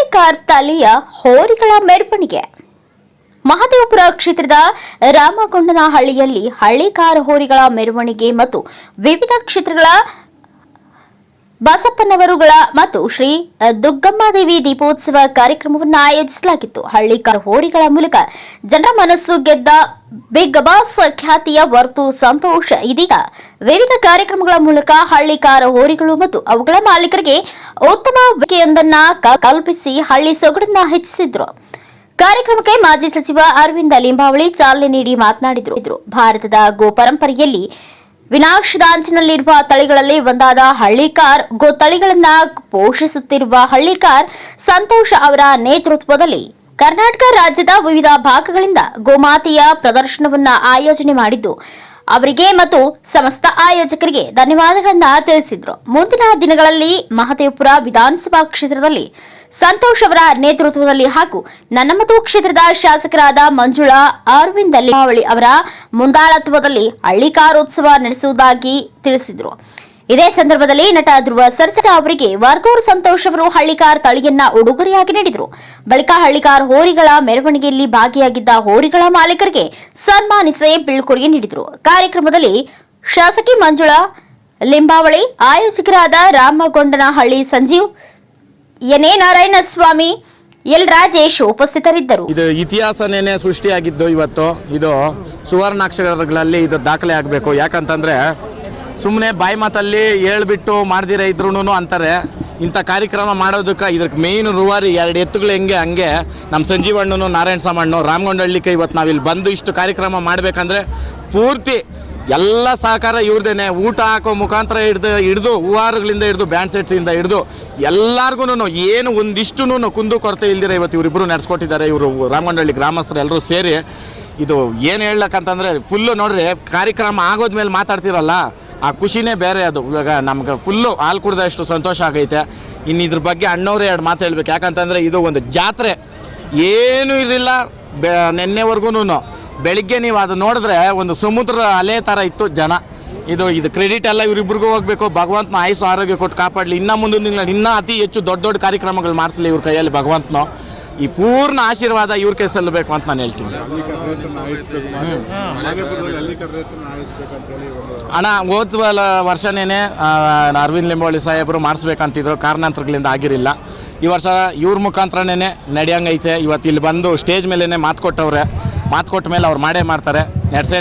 ಹಳ್ಳಿಕಾರ್ ತಳಿಯ ಹೋರಿಗಳ ಮೆರವಣಿಗೆ. ಮಹದೇವಪುರ ಕ್ಷೇತ್ರದ ರಾಮಗೊಂಡನಹಳ್ಳಿಯಲ್ಲಿ ಹಳ್ಳಿಕಾರ್ ಹೋರಿಗಳ ಮೆರವಣಿಗೆ ಮತ್ತು ವಿವಿಧ ಕ್ಷೇತ್ರಗಳ ಬಸಪ್ಪನವರುಗಳ ಮತ್ತು ಶ್ರೀ ದುಗ್ಗಮ್ಮದೇವಿ ದೀಪೋತ್ಸವ ಕಾರ್ಯಕ್ರಮವನ್ನು ಆಯೋಜಿಸಲಾಗಿತ್ತು. ಹಳ್ಳಿಕಾರ್ ಹೋರಿಗಳ ಮೂಲಕ ಜನರ ಮನಸ್ಸು ಗೆದ್ದ ಬಿಗ್ ಬಾಸ್ ಖ್ಯಾತಿಯ ವರ್ತು ಸಂತೋಷ್ ಇದೀಗ ವಿವಿಧ ಕಾರ್ಯಕ್ರಮಗಳ ಮೂಲಕ ಹಳ್ಳಿಕಾರ್ ಹೋರಿಗಳು ಮತ್ತು ಅವುಗಳ ಮಾಲೀಕರಿಗೆ ಉತ್ತಮ ವೇದಿಕೆಯೊಂದನ್ನು ಕಲ್ಪಿಸಿ ಹಳ್ಳಿ ಸೊಗಡನ್ನ ಹೆಚ್ಚಿಸಿದ್ರು. ಕಾರ್ಯಕ್ರಮಕ್ಕೆ ಮಾಜಿ ಸಚಿವ ಅರವಿಂದ ಲಿಂಬಾವಳಿ ಚಾಲನೆ ನೀಡಿ ಮಾತನಾಡಿದರು. ಭಾರತದ ಗೋ ಪರಂಪರೆಯಲ್ಲಿ ವಿನಾಶದಾಂಚಿನಲ್ಲಿರುವ ತಳಿಗಳಲ್ಲಿ ಒಂದಾದ ಹಳ್ಳಿಕಾರ್ ಗೋ ತಳಿಗಳನ್ನು ಪೋಷಿಸುತ್ತಿರುವ ಹಳ್ಳಿಕಾರ್ ಸಂತೋಷ್ ಅವರ ನೇತೃತ್ವದಲ್ಲಿ ಕರ್ನಾಟಕ ರಾಜ್ಯದ ವಿವಿಧ ಭಾಗಗಳಿಂದ ಗೋಮಾತೆಯ ಪ್ರದರ್ಶನವನ್ನು ಆಯೋಜನೆ ಮಾಡಿದ್ದು ಅವರಿಗೆ ಮತ್ತು ಸಮಸ್ತ ಆಯೋಜಕರಿಗೆ ಧನ್ಯವಾದಗಳನ್ನ ತಿಳಿಸಿದರು. ಮುಂದಿನ ದಿನಗಳಲ್ಲಿ ಮಹದೇವಪುರ ವಿಧಾನಸಭಾ ಕ್ಷೇತ್ರದಲ್ಲಿ ಸಂತೋಷ್ ಅವರ ನೇತೃತ್ವದಲ್ಲಿ ಹಾಗೂ ನನ್ನಮತು ಕ್ಷೇತ್ರದ ಶಾಸಕರಾದ ಮಂಜುಳಾ ಅರವಿಂದ ಲಿಂಬಾವಳಿ ಅವರ ಮುಂದಾಳತ್ವದಲ್ಲಿ ಹಳ್ಳಿಕಾರ್ ಉತ್ಸವ ನಡೆಸುವುದಾಗಿ ತಿಳಿಸಿದರು. ಇದೇ ಸಂದರ್ಭದಲ್ಲಿ ನಟ ಧ್ರುವ ಸರ್ಜಾ ಅವರಿಗೆ ವರ್ತೂರು ಸಂತೋಷ್ ಅವರು ಹಳ್ಳಿಕಾರ್ ತಳಿಯನ್ನ ಉಡುಗೊರೆಯಾಗಿ ನೀಡಿದರು. ಬಳಿಕ ಹಳ್ಳಿಕಾರ್ ಹೋರಿಗಳ ಮೆರವಣಿಗೆಯಲ್ಲಿ ಭಾಗಿಯಾಗಿದ್ದ ಹೋರಿಗಳ ಮಾಲೀಕರಿಗೆ ಸನ್ಮಾನಿಸಿ ಬೀಳ್ಕೊಡುಗೆ ನೀಡಿದರು. ಕಾರ್ಯಕ್ರಮದಲ್ಲಿ ಶಾಸಕಿ ಮಂಜುಳಾ ಲಿಂಬಾವಳಿ, ಆಯೋಜಕರಾದ ರಾಮಗೊಂಡನಹಳ್ಳಿ ಸಂಜೀವ್, ಎನ್ಎ ನಾರಾಯಣಸ್ವಾಮಿ, ಎಲ್ ರಾಜೇಶ್ ಉಪಸ್ಥಿತರಿದ್ದರು. ಇದು ಇತಿಹಾಸನೇನೆ ಸೃಷ್ಟಿಯಾಗಿದ್ದು. ಇವತ್ತು ಇದು ಸುವರ್ಣಾಕ್ಷರಗಳಲ್ಲಿ ಇದು ದಾಖಲೆ ಆಗಬೇಕು. ಯಾಕಂತಂದ್ರೆ ಸುಮ್ಮನೆ ಬಾಯಿ ಮಾತಲ್ಲಿ ಹೇಳ್ಬಿಟ್ಟು ಮಾಡ್ದಿರ ಇದ್ರೂ ಅಂತಾರೆ. ಇಂಥ ಕಾರ್ಯಕ್ರಮ ಮಾಡೋದಕ್ಕೆ ಇದಕ್ಕೆ ಮೇಯ್ನ್ ರೂವಾರಿ ಎರಡು ಎತ್ತುಗಳು ಹಂಗೆ ನಮ್ಮ ಸಂಜೀವಣ್ಣನು ನಾರಾಯಣ ಸಾಮಣ್ಣು ರಾಮಗೊಂಡಹಳ್ಳಿಗೆ ಇವತ್ತು ನಾವಿಲ್ಲಿ ಬಂದು ಇಷ್ಟು ಕಾರ್ಯಕ್ರಮ ಮಾಡಬೇಕಂದ್ರೆ ಪೂರ್ತಿ ಎಲ್ಲ ಸಹಕಾರ ಇವ್ರದೇನೆ. ಊಟ ಹಾಕೋ ಮುಖಾಂತರ ಹಿಡಿದು ಹೂವಾರುಗಳಿಂದ ಹಿಡಿದು ಬ್ಯಾಂಡ್ ಸೆಟ್ಸಿಂದ ಹಿಡಿದು ಎಲ್ಲರಿಗೂ ಏನು ಒಂದಿಷ್ಟು ಕುಂದು ಕೊರತೆ ಇಲ್ದಿರ ಇವತ್ತು ಇವರಿಬ್ಬರು ನಡೆಸ್ಕೊಟ್ಟಿದ್ದಾರೆ. ಇವರು ರಾಮಗೊಂಡಹಳ್ಳಿ ಗ್ರಾಮಸ್ಥರು ಎಲ್ಲರೂ ಸೇರಿ ಇದು ಏನು ಹೇಳಕ್ಕಂತಂದರೆ ಫುಲ್ಲು ನೋಡ್ರಿ, ಕಾರ್ಯಕ್ರಮ ಆಗೋದ್ಮೇಲೆ ಮಾತಾಡ್ತಿರಲ್ಲ ಆ ಖುಷಿನೇ ಬೇರೆ. ಅದು ಇವಾಗ ನಮ್ಗೆ ಫುಲ್ಲು ಹಾಲು ಕುಡ್ದಷ್ಟು ಸಂತೋಷ ಆಗೈತೆ. ಇನ್ನು ಇದ್ರ ಬಗ್ಗೆ ಅಣ್ಣವ್ರೆ ಎರಡು ಮಾತು ಹೇಳ್ಬೇಕು. ಯಾಕಂತಂದರೆ ಇದು ಒಂದು ಜಾತ್ರೆ, ಏನೂ ಇರಲಿಲ್ಲ ನೆನ್ನೆವರೆಗೂ. ಬೆಳಿಗ್ಗೆ ನೀವು ಅದು ನೋಡಿದ್ರೆ ಒಂದು ಸಮುದ್ರ ಅಲೆ ಥರ ಇತ್ತು ಜನ. ಇದು ಕ್ರೆಡಿಟ್ ಎಲ್ಲ ಇವರಿಬ್ರಿಗೂ ಹೋಗಬೇಕು. ಭಗವಂತನ ಆಯುಸ್ಸು ಆರೋಗ್ಯ ಕೊಟ್ಟು ಕಾಪಾಡಲಿ. ಇನ್ನೂ ಮುಂದಿನ ದಿನಗಳಲ್ಲಿ ಇನ್ನೂ ಅತಿ ಹೆಚ್ಚು ದೊಡ್ಡ ಕಾರ್ಯಕ್ರಮಗಳು ಮಾಡಿಸಲಿ ಇವ್ರ ಕೈಯಲ್ಲಿ ಭಗವಂತನು. ಈ ಪೂರ್ಣ ಆಶೀರ್ವಾದ ಇವ್ರ ಕೈ ಸಲ್ಲಬೇಕು ಅಂತ ನಾನು ಹೇಳ್ತೀನಿ. ಅಣ್ಣ ಹೋದ ವರ್ಷನೇ ಅರವಿಂದ್ ಲಿಂಬಾವಳಿ ಸಾಹೇಬರು ಮಾಡಿಸ್ಬೇಕಂತಿದ್ರು, ಕಾರಣಾಂತರಗಳಿಂದ ಆಗಿರಲಿಲ್ಲ. ಈ ವರ್ಷ ಇವ್ರ ಮುಖಾಂತರನೇ ನಡೆಯಂಗೈತೆ. ಇವತ್ತು ಇಲ್ಲಿ ಬಂದು ಸ್ಟೇಜ್ ಮೇಲೇ ಮಾತು ಕೊಟ್ಟವ್ರೆ. ಮಾತು ಕೊಟ್ಟ ಮೇಲೆ ಅವ್ರು ಮಾಡೇ ಮಾಡ್ತಾರೆ,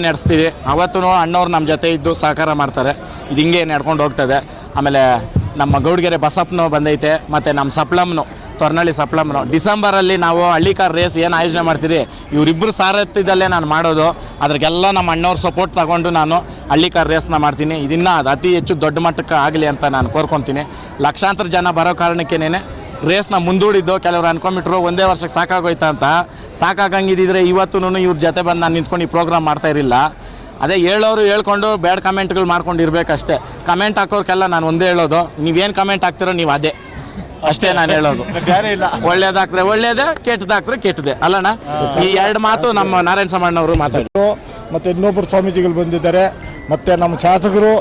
ನಡೆಸ್ತೀವಿ. ಅವತ್ತು ಅಣ್ಣವ್ರು ನಮ್ಮ ಜೊತೆ ಇದ್ದು ಸಹಕಾರ ಮಾಡ್ತಾರೆ. ಇದು ಹಿಂಗೆ ನಡ್ಕೊಂಡು ಹೋಗ್ತದೆ. ಆಮೇಲೆ ನಮ್ಮ ಗೌಡ್ಗೆರೆ ಬಸಪ್ಪನೂ ಬಂದೈತೆ, ಮತ್ತು ನಮ್ಮ ಸಪ್ಲಮ್ನು ತೊರ್ನಳ್ಳಿ ಸಪ್ಲಮ್ನು. ಡಿಸೆಂಬರಲ್ಲಿ ನಾವು ಹಳ್ಳಿಕಾರ್ ರೇಸ್ ಏನು ಆಯೋಜನೆ ಮಾಡ್ತೀರಿ ಇವರಿಬ್ಬರು ಸಾರಥ್ಯದಲ್ಲೇ ನಾನು ಮಾಡೋದು. ಅದ್ರಿಗೆಲ್ಲ ನಮ್ಮ ಅಣ್ಣವ್ರ ಸಪೋರ್ಟ್ ತಗೊಂಡು ನಾನು ಹಳ್ಳಿಕಾರ್ ರೇಸ್ನ ಮಾಡ್ತೀನಿ. ಇದನ್ನು ಅದು ಅತಿ ಹೆಚ್ಚು ದೊಡ್ಡ ಮಟ್ಟಕ್ಕೆ ಆಗಲಿ ಅಂತ ನಾನು ಕೋರ್ಕೊತೀನಿ. ಲಕ್ಷಾಂತರ ಜನ ಬರೋ ಕಾರಣಕ್ಕೇನೆ ರೇಸ್ನ ಮುಂದೂಡಿದ್ದು. ಕೆಲವರು ಅನ್ಕೊಂಬಿಟ್ರು ಒಂದೇ ವರ್ಷಕ್ಕೆ ಸಾಕಾಗೋಯ್ತಾ ಅಂತ. ಸಾಕಾಗಂಗಿದ್ದಿದ್ರೆ ಇವತ್ತು ಇವ್ರ ಜೊತೆ ಬಂದು ನಾನು ನಿಂತ್ಕೊಂಡು ಈ ಪ್ರೋಗ್ರಾಮ್ ಮಾಡ್ತಾ ಇರಲಿಲ್ಲ. ಅದೇ ಹೇಳೋರು ಹೇಳ್ಕೊಂಡು ಬ್ಯಾಡ್ ಕಮೆಂಟ್ಗಳು ಮಾಡ್ಕೊಂಡು ಇರಬೇಕಷ್ಟೇ. ಕಮೆಂಟ್ ಹಾಕೋರ್ಕೆಲ್ಲ ನಾನು ಒಂದೇ ಹೇಳೋದು, ನೀವೇನು ಕಮೆಂಟ್ ಹಾಕ್ತಿರೋ ನೀವು ಅದೇ ಅಷ್ಟೇ ನಾನು ಹೇಳೋದು. ಒಳ್ಳೇದಾಗ್ತದೆ ಒಳ್ಳೇದೇ, ಕೆಟ್ಟದಾಗ್ತದೆ ಕೆಟ್ಟದೆ ಅಲ್ಲಣ್ಣ. ಈ ಎರಡು ಮಾತು ನಮ್ಮ ನಾರಾಯಣ ಸಾಮಣ್ಣವರು ಮಾತಾಡಿದ್ರು. ಮತ್ತು ಇನ್ನೊಬ್ಬರು ಸ್ವಾಮೀಜಿಗಳು ಬಂದಿದ್ದಾರೆ. ಮತ್ತು ನಮ್ಮ ಶಾಸಕರು,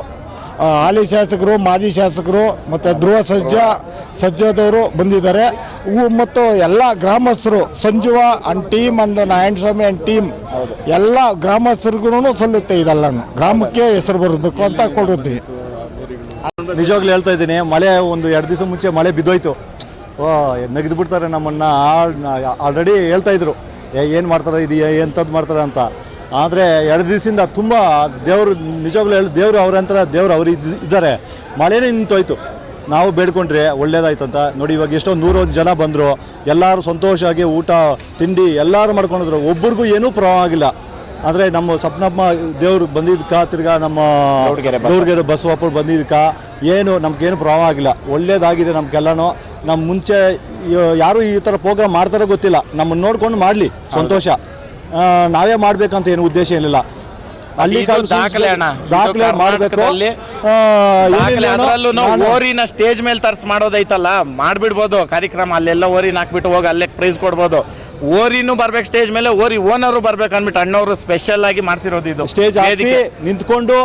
ಹಾಲಿ ಶಾಸಕರು, ಮಾಜಿ ಶಾಸಕರು ಮತ್ತು ಧ್ರುವ ಸಜ್ಜಾದವರು ಬಂದಿದ್ದಾರೆ. ಮತ್ತು ಎಲ್ಲ ಗ್ರಾಮಸ್ಥರು, Sanjeeva and team and Narayanaswamy and team ಎಲ್ಲ ಗ್ರಾಮಸ್ಥರಿಗೂ ಸಲ್ಲುತ್ತೆ. ಇದೆಲ್ಲ ಗ್ರಾಮಕ್ಕೆ ಹೆಸರು ಬರಬೇಕು ಅಂತ ಕೊಡುತ್ತೆ. ನಿಜವಾಗ್ಲೂ ಹೇಳ್ತಾ ಇದ್ದೀನಿ, ಮಳೆ ಒಂದು 2 ದಿವಸ ಮುಂಚೆ ಮಳೆ ಬಿದ್ದೋಯ್ತು. ನಗಿದು ಬಿಡ್ತಾರೆ ನಮ್ಮನ್ನು. ಆಲ್ರೆಡಿ ಹೇಳ್ತಾ ಇದ್ರು ಏನು ಮಾಡ್ತಾರೆ, ಇದು ಎಂಥದ್ದು ಮಾಡ್ತಾರೆ ಅಂತ. ಆದರೆ 2 ದಿವಸದಿಂದ ತುಂಬ ದೇವರು, ನಿಜವಾಗ್ಲೂ ದೇವರು ಅವ್ರಂತರ ದೇವರು ಅವ್ರು ಇದ್ದಾರೆ. ಮಳೆನೇ ನಿಂತೋಯ್ತು. ನಾವು ಬೇಡ್ಕೊಂಡ್ರೆ ಒಳ್ಳೇದಾಯ್ತು ಅಂತ. ನೋಡಿ ಇವಾಗ ಎಷ್ಟೋ 101 ಜನ ಬಂದರು. ಎಲ್ಲರೂ ಸಂತೋಷವಾಗಿ ಊಟ ತಿಂಡಿ ಎಲ್ಲರೂ ಮಾಡ್ಕೊಂಡಿದ್ರು. ಒಬ್ರಿಗೂ ಏನೂ ಪ್ರಭಾವ ಆಗಿಲ್ಲ. ಆದರೆ ನಮ್ಮ ಸಪ್ನಮ್ಮ ದೇವ್ರು ಬಂದಿದ್ದಕ್ಕ, ತಿರ್ಗಾ ನಮ್ಮ ಗೌಡ್ಗೆರೆ ಬಸವಪ್ಪ ಬಂದಿದ್ದಕ್ಕ ಏನು ನಮ್ಗೇನು ಪ್ರಭಾವ ಆಗಿಲ್ಲ. ಒಳ್ಳೇದಾಗಿದೆ ನಮ್ಗೆಲ್ಲನೂ. ನಮ್ಮ ಮುಂಚೆ ಯಾರು ಈ ಥರ ಪ್ರೋಗ್ರಾಮ್ ಮಾಡ್ತಾರೋ ಗೊತ್ತಿಲ್ಲ. ನಮ್ಮನ್ನು ನೋಡ್ಕೊಂಡು ಮಾಡಲಿ, ಸಂತೋಷ. ನಾವೇ ಮಾಡಬೇಕಂತ ಏನು ಉದ್ದೇಶ ಏನಿಲ್ಲ. ಅಲ್ಲಿ ದಾಖಲೆ ಮಾಡಬೇಕು. ಓರಿನ ಸ್ಟೇಜ್ ಮೇಲೆ ತರ್ಸ್ ಮಾಡೋದೈತಲ್ಲ, ಮಾಡ್ಬಿಡ್ಬೋದು ಕಾರ್ಯಕ್ರಮ. ಅಲ್ಲೆಲ್ಲ ಓರಿನ ಹಾಕ್ಬಿಟ್ಟು ಹೋಗಿ ಅಲ್ಲೇ ಪ್ರೈಸ್ ಕೊಡ್ಬೋದು. ಓರಿನೂ ಬರ್ಬೇಕು ಸ್ಟೇಜ್ ಮೇಲೆ, ಓರಿ ಓನರು ಬರ್ಬೇಕು ಅಂದ್ಬಿಟ್ಟು ಅಣ್ಣವರು ಸ್ಪೆಷಲ್ ಆಗಿ ಮಾಡ್ತಿರೋದು. ಇದು ಸ್ಟೇಜ್ ಹಾಕಿ ನಿಂತ್ಕೊಂಡು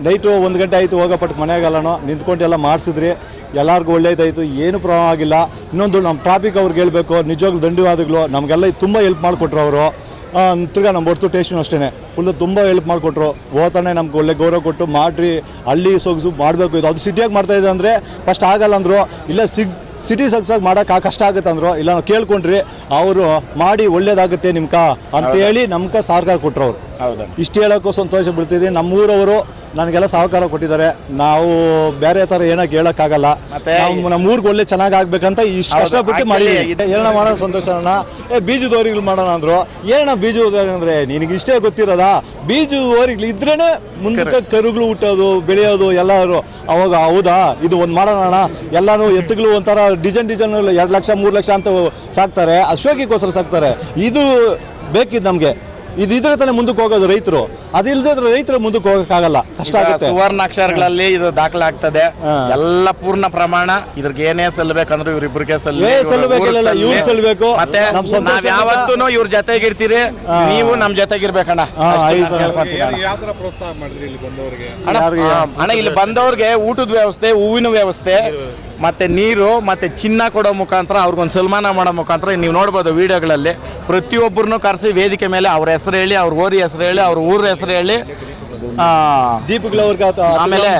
ನೈಟು 1 ಗಂಟೆ ಆಯಿತು ಹೋಗಪಟ್ಟು ಮನೆಯಾಗಲ್ಲನೋ ನಿಂತ್ಕೊಂಡು ಎಲ್ಲ ಮಾಡಿಸಿದ್ರಿ. ಎಲ್ಲರಿಗೂ ಒಳ್ಳೇದಾಯಿತು, ಏನು ಪ್ರಾಬ್ಲಮ್ ಆಗಿಲ್ಲ. ಇನ್ನೊಂದು ನಮ್ಮ ಟ್ರಾಫಿಕ್ ಅವ್ರಿಗೆ ಹೇಳಬೇಕು, ನಿಜವಾಗ್ಲೂ ಧನ್ಯವಾದಗಳು. ನಮಗೆಲ್ಲ ತುಂಬ ಹೆಲ್ಪ್ ಮಾಡಿಕೊಟ್ರು ಅವರು. ತಿರ್ಗಾ ನಮ್ಮ ಹೊರತು ಟೇಸ್ಟು ಅಷ್ಟೇ ಫುಲ್ಲು ತುಂಬ ಹೆಲ್ಪ್ ಮಾಡಿಕೊಟ್ರು. ಹೋತಾನೆ ನಮ್ಗೆ ಒಳ್ಳೆ ಗೌರವ ಕೊಟ್ಟು ಮಾಡ್ರಿ, ಹಳ್ಳಿ ಸೊಗಸು ಮಾಡಬೇಕು. ಇದು ಅದು ಸಿಟಿಯಾಗಿ ಮಾಡ್ತಾಯಿದ್ದೆ ಅಂದರೆ ಫಸ್ಟ್ ಆಗಲ್ಲ ಅಂದರು. ಇಲ್ಲ ಸಿಟಿ ಸೊಗಸಾಗಿ ಮಾಡೋಕೆ ಕಷ್ಟ ಆಗುತ್ತೆ ಅಂದರು. ಇಲ್ಲ ನಾವು ಕೇಳ್ಕೊಂಡ್ರಿ, ಅವರು ಮಾಡಿ ಒಳ್ಳೇದಾಗುತ್ತೆ ನಿಮ್ಗೆ ಅಂತೇಳಿ ನಮ್ಗೆ ಸಹಕಾರ ಕೊಟ್ಟರು ಅವರು. ಹೌದು, ಇಷ್ಟು ಹೇಳೋಕ್ಕೂ ಸಂತೋಷ ಬೀಳ್ತಿದ್ದೀನಿ. ನಮ್ಮೂರವರು ನನಗೆಲ್ಲ ಸಹಕಾರ ಕೊಟ್ಟಿದ್ದಾರೆ. ನಾವು ಬೇರೆ ಥರ ಏನಕ್ಕೆ ಹೇಳೋಕ್ಕಾಗಲ್ಲ. ಮತ್ತೆ ನಮ್ಮೂರಿಗೆ ಒಳ್ಳೆ ಚೆನ್ನಾಗಿ ಆಗ್ಬೇಕಂತ ಇಷ್ಟು ಕಷ್ಟಪಟ್ಟು ಮಾಡಿದ್ದೀವಿ. ಏನೋ ಮಾಡೋಣ ಸಂತೋಷನ ಬೀಜದವರಿಗಳು ಮಾಡೋಣ ಅಂದರು. ಏನೋ ಬೀಜದವರಿಗೆ ಅಂದರೆ ನಿನಗೆ ಇಷ್ಟೇ ಗೊತ್ತಿರೋದಾ, ಬೀಜದವರಿಗಳು ಇದ್ರೇ ಮುಂದಕ್ಕೆ ಕರುಗಳು ಹುಟ್ಟೋದು ಬೆಳೆಯೋದು ಎಲ್ಲರೂ. ಅವಾಗ ಹೌದಾ ಇದು ಒಂದು ಮಾಡೋಣ, ಎಲ್ಲನೂ ಎತ್ತುಗಳು ಒಂಥರ ಡಿಸೈನ್ 2 ಲಕ್ಷ 3 ಲಕ್ಷ ಅಂತ ಸಾಕ್ತಾರೆ, ಅಶೋಕಿಗೋಸ್ಕರ ಸಾಕ್ತಾರೆ. ಇದು ಬೇಕಿದ್ದು ನಮಗೆ. ಇದ್ರೆ ತಾನೇ ಮುಂದಕ್ಕೆ ಹೋಗೋದು ರೈತರು. ಅದಿಲ್ಲದೆ ರೈತರು ಮುಂದಕ್ಕೆ ಹೋಗೋಕ್ಕಾಗಲ್ಲ, ಕಷ್ಟ ಆಗುತ್ತೆ. ಸುವರ್ಣಾಕ್ಷರಗಳಲ್ಲಿ ಇದು ದಾಖಲಾಗ್ತದೆ. ಎಲ್ಲ ಪೂರ್ಣ ಪ್ರಮಾಣ. ಇದ್ರಿಗೆ ಏನೇ ಸಲ್ಲಬೇಕಂದ್ರೆ ಇವ್ರಿಬ್ರಿಗೆ ಸಲ್ಲಬೇಕು. ಮತ್ತೆ ನಾವ್ ಯಾವತ್ತೂ ಇವ್ರ ಜೊತೆಗಿರ್ತೀರಿ, ನೀವು ನಮ್ ಜೊತೆಗಿರ್ಬೇಕಣ್ಣ. ಅಣ್ಣ ಇಲ್ಲಿ ಬಂದವ್ರಿಗೆ ಊಟದ ವ್ಯವಸ್ಥೆ, ಹೂವಿನ ವ್ಯವಸ್ಥೆ, ಮತ್ತೆ ನೀರು, ಮತ್ತೆ ಚಿನ್ನ ಕೊಡೋ ಮುಖಾಂತರ ಅವ್ರಿಗೊಂದು ಸನ್ಮಾನ ಮಾಡೋ ಮುಖಾಂತರ ನೀವು ನೋಡ್ಬೋದು ವಿಡಿಯೋಗಳಲ್ಲಿ. ಪ್ರತಿಯೊಬ್ಬರನ್ನು ಕರೆಸಿ ವೇದಿಕೆ ಮೇಲೆ ಅವ್ರ ಹೆಸರು ಹೇಳಿ, ಅವ್ರ ಓರಿ ಹೆಸರು ಹೇಳಿ, ಅವ್ರ ಊರ ಹೆಸರು ಹೇಳಿ, ದೀಪಗಳವ್ರಿಗೆ ಆಮೇಲೆ